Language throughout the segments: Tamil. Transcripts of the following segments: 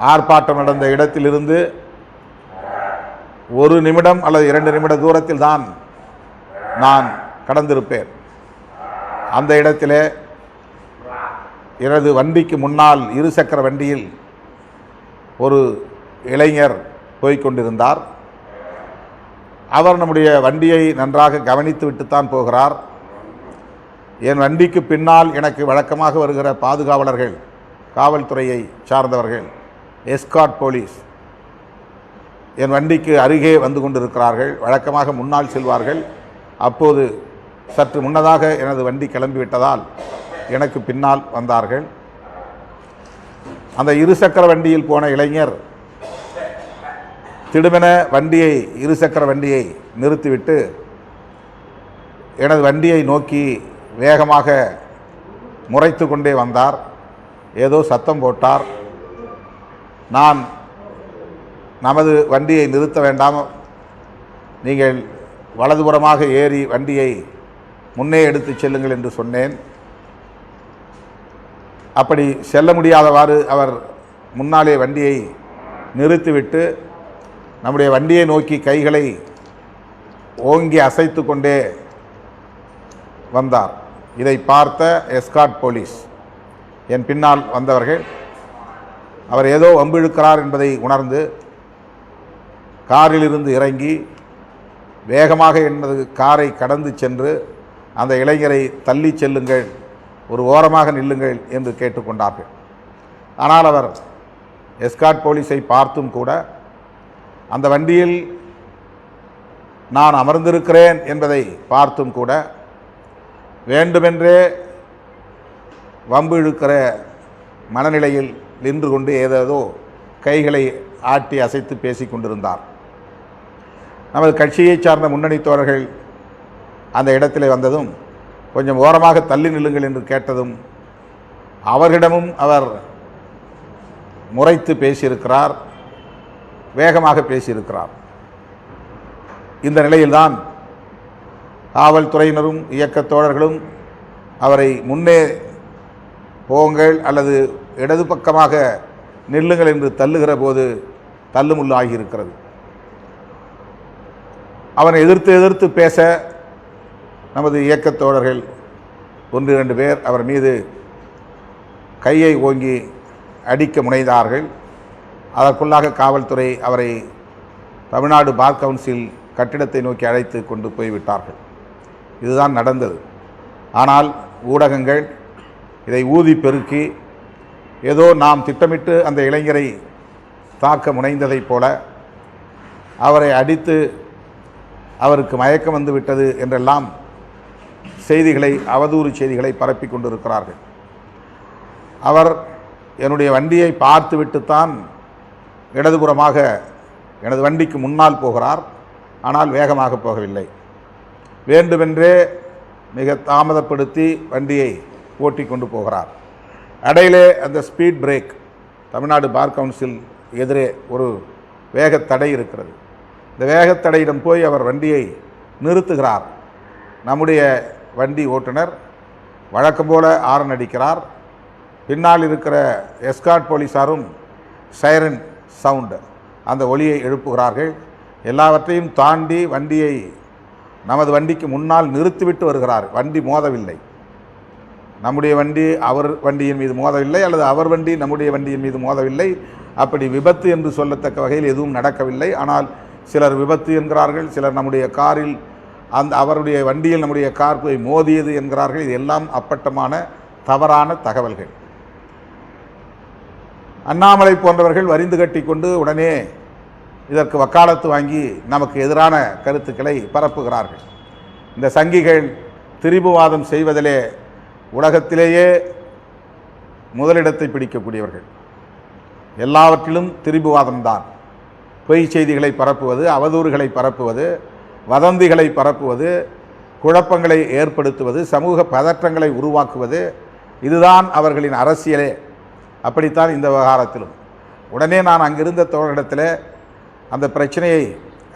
ஆர்ப்பாட்டம் நடந்த இடத்திலிருந்து 1 நிமிடம் அல்லது 2 நிமிட தூரத்தில் தான் நான் கடந்திருப்பேன். அந்த இடத்திலே எனது வண்டிக்கு முன்னால் இருசக்கர வண்டியில் ஒரு இளைஞர் போய்கொண்டிருந்தார். அவர் நம்முடைய வண்டியை நன்றாக கவனித்து விட்டுத்தான் போகிறார். என் வண்டிக்கு பின்னால் எனக்கு வழக்கமாக வருகிற பாதுகாவலர்கள், காவல்துறையை சார்ந்தவர்கள், எஸ்கார்ட் போலீஸ் என் வண்டிக்கு அருகே வந்து கொண்டிருக்கிறார்கள். வழக்கமாக முன்னால் செல்வார்கள். அப்போது சற்று முன்னதாக எனது வண்டி கிளம்பிவிட்டதால் எனக்கு பின்னால் வந்தார்கள். அந்த இருசக்கர வண்டியில் போன இளைஞர் திடுமென இருசக்கர வண்டியை நிறுத்திவிட்டு எனது வண்டியை நோக்கி வேகமாக முறைத்து கொண்டே வந்தார். ஏதோ சத்தம் போட்டார். நான் நமது வண்டியை நிறுத்த வேண்டாம், நீங்கள் வலதுபுறமாக ஏறி வண்டியை முன்னே எடுத்து செல்லுங்கள் என்று சொன்னேன். அப்படி செல்ல முடியாதவாறு அவர் முன்னாலே வண்டியை நிறுத்திவிட்டு நம்முடைய வண்டியை நோக்கி கைகளை ஓங்கி அசைத்து கொண்டே வந்தார். இதை பார்த்த எஸ்கார்ட் போலீஸ், என் பின்னால் வந்தவர்கள், அவர் ஏதோ வம்பிழுக்கிறார் என்பதை உணர்ந்து காரிலிருந்து இறங்கி வேகமாக எனது காரை கடந்து சென்று அந்த இளைஞரை தள்ளி செல்லுங்கள், ஒரு ஓரமாக நில்லுங்கள் என்று கேட்டுக்கொண்டார்கள். ஆனால் அவர் எஸ்கார்ட் போலீஸை பார்த்தும் கூட அந்த வண்டியில் நான் அமர்ந்திருக்கிறேன் என்பதை பார்த்தும் கூட வேண்டுமென்றே வம்பு இழுக்கிற மனநிலையில் நின்று கொண்டு ஏதேதோ கைகளை ஆட்டி அசைத்து பேசி கொண்டிருந்தார். நமது கட்சியை சார்ந்த முன்னணி தோழர்கள் அந்த இடத்திலே வந்ததும் கொஞ்சம் ஓரமாக தள்ளி நில்லுங்கள் என்று கேட்டதும் அவர்களிடமும் அவர் முறைத்து பேசியிருக்கிறார், வேகமாக பேசியிருக்கிறார். இந்த நிலையில்தான் காவல்துறையினரும் இயக்கத் தோழர்களும் அவரை முன்னே போங்கள் அல்லது இடது பக்கமாக நில்லுங்கள் என்று தள்ளுகிற போது தள்ளுமுள்ளு ஆகியிருக்கிறது. அவனை எதிர்த்து பேச நமது இயக்கத் தோழர்கள் 1-2 பேர் அவர் மீது கையை ஓங்கி அடிக்க முனைந்தார்கள். அதற்குள்ளாக காவல்துறை அவரை தமிழ்நாடு பார் கவுன்சில் கட்டிடத்தை நோக்கி அழைத்து கொண்டு போய்விட்டார்கள். இதுதான் நடந்தது. ஆனால் ஊடகங்கள் இதை ஊதி பெருக்கி ஏதோ நாம் திட்டமிட்டு அந்த இளைஞரை தாக்க முனைந்ததைப் போல அவரை அடித்து அவருக்கு மயக்கம் வந்து விட்டது என்றெல்லாம் செய்திகளை, அவதூறு செய்திகளை பரப்பி கொண்டிருக்கிறார்கள். அவர் என்னுடைய வண்டியை பார்த்துவிட்டுத்தான் இடதுபுறமாக எனது வண்டிக்கு முன்னால் போகிறார். ஆனால் வேகமாக போகவில்லை. வேண்டுமென்றே மிக தாமதப்படுத்தி வண்டியை ஓட்டி கொண்டு போகிறார். இடையிலே அந்த speed break, Tamil Nadu bar council எதிரே ஒரு வேகத்தடை இருக்கிறது. இந்த வேகத்தடையிடம் போய் அவர் வண்டியை நிறுத்துகிறார். நம்முடைய வண்டி ஓட்டுநர் வழக்கம் போல ஆரன் அடிக்கிறார். பின்னால் இருக்கிற எஸ்கார்ட் போலீஸாரும் சைரன் சவுண்டு, அந்த ஒலியை எழுப்புகிறார்கள். எல்லாவற்றையும் தாண்டி வண்டியை நமது வண்டிக்கு முன்னால் நிறுத்திவிட்டு வருகிறார். வண்டி மோதவில்லை. நம்முடைய வண்டி அவர் வண்டியின் மீது மோதவில்லை, அல்லது அவர் வண்டி நம்முடைய வண்டியின் மீது மோதவில்லை. அப்படி விபத்து என்று சொல்லத்தக்க வகையில் எதுவும் நடக்கவில்லை. ஆனால் சிலர் விபத்து என்கிறார்கள், சிலர் நம்முடைய காரில் அவருடைய வண்டியில் நம்முடைய கார் போய் மோதியது என்கிறார்கள். இது எல்லாம் அப்பட்டமான தவறான தகவல்கள். அண்ணாமலை போன்றவர்கள் வரிந்து கட்டி கொண்டு உடனே இதற்கு வக்காலத்து வாங்கி நமக்கு எதிரான கருத்துக்களை பரப்புகிறார்கள். இந்த சங்கிகள் திரிபுவாதம் செய்வதிலே உலகத்திலேயே முதலிடத்தை பிடிக்கக்கூடியவர்கள். எல்லாவற்றிலும் திரிபுவாதம்தான். பொய் செய்திகளை பரப்புவது, அவதூறுகளை பரப்புவது, வதந்திகளை பரப்புவது, குழப்பங்களை ஏற்படுத்துவது, சமூக பதற்றங்களை உருவாக்குவது, இதுதான் அவர்களின் அரசியலே. அப்படித்தான் இந்த விவகாரத்திலும். உடனே நான் அங்கிருந்த தோழரிடத்தில் அந்த பிரச்சனையை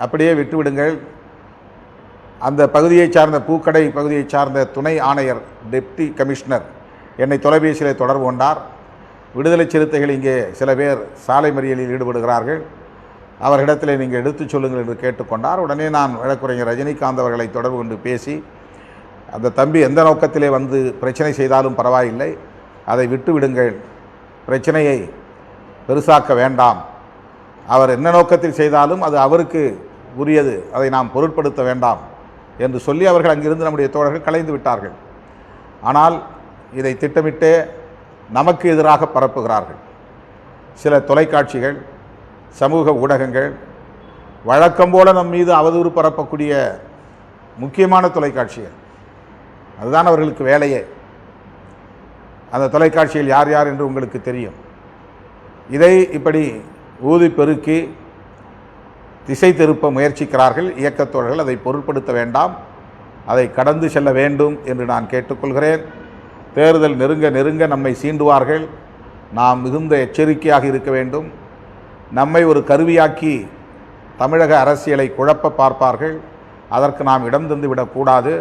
அப்படியே விட்டுவிடுங்கள், அந்த பகுதியை சார்ந்த பூக்கடை பகுதியை சார்ந்த துணை ஆணையர், டெப்டி கமிஷனர் என்னை தொலைபேசியில் தொடர்பு கொண்டார். விடுதலை சிறுத்தைகள் இங்கே சில பேர் சாலை மறியலில் ஈடுபடுகிறார்கள், அவர்களிடத்தில் நீங்கள் எடுத்துச் சொல்லுங்கள் என்று கேட்டுக்கொண்டார். உடனே நான் வழக்குரைஞர் ரஜினிகாந்த் அவர்களை தொடர்பு கொண்டு பேசி, அந்த தம்பி எந்த நோக்கத்திலே வந்து பிரச்சனை செய்தாலும் பரவாயில்லை, அதை விட்டு விடுங்கள், பிரச்சனையை பெருசாக்க வேண்டாம், அவர் என்ன நோக்கத்தில் செய்தாலும் அது அவருக்கு உரியது, அதை நாம் பொருட்படுத்த வேண்டாம் என்று சொல்லி அவர்கள் அங்கிருந்து நம்முடைய தோழர்கள் கலைந்து விட்டார்கள். ஆனால் இதை திட்டமிட்டே நமக்கு எதிராக பரப்புகிறார்கள். சில தொலைக்காட்சிகள், சமூக ஊடகங்கள் வழக்கம் போல நம் மீது அவதூறு பரப்பக்கூடிய முக்கியமான தொலைக்காட்சிகள், அதுதான் அவர்களுக்கு வேலையே. அந்த தொலைக்காட்சியில் யார் யார் என்று உங்களுக்கு தெரியும். இதை இப்படி ஊதி பெருக்கி திசை திருப்ப முயற்சிக்கிறார்கள் இயக்கத்தோழர்கள். அதை பொருட்படுத்த வேண்டாம், அதை கடந்து செல்ல வேண்டும் என்று நான் கேட்டுக்கொள்கிறேன். தேர்தல் நெருங்க நெருங்க நம்மை சீண்டுவார்கள், நாம் மிகுந்த எச்சரிக்கையாக இருக்க வேண்டும். நம்மை ஒரு கருவியாக்கி தமிழக அரசியலை குழப்ப பார்ப்பார்கள், அதற்கு நாம் இடம் தந்து விடக்கூடாது.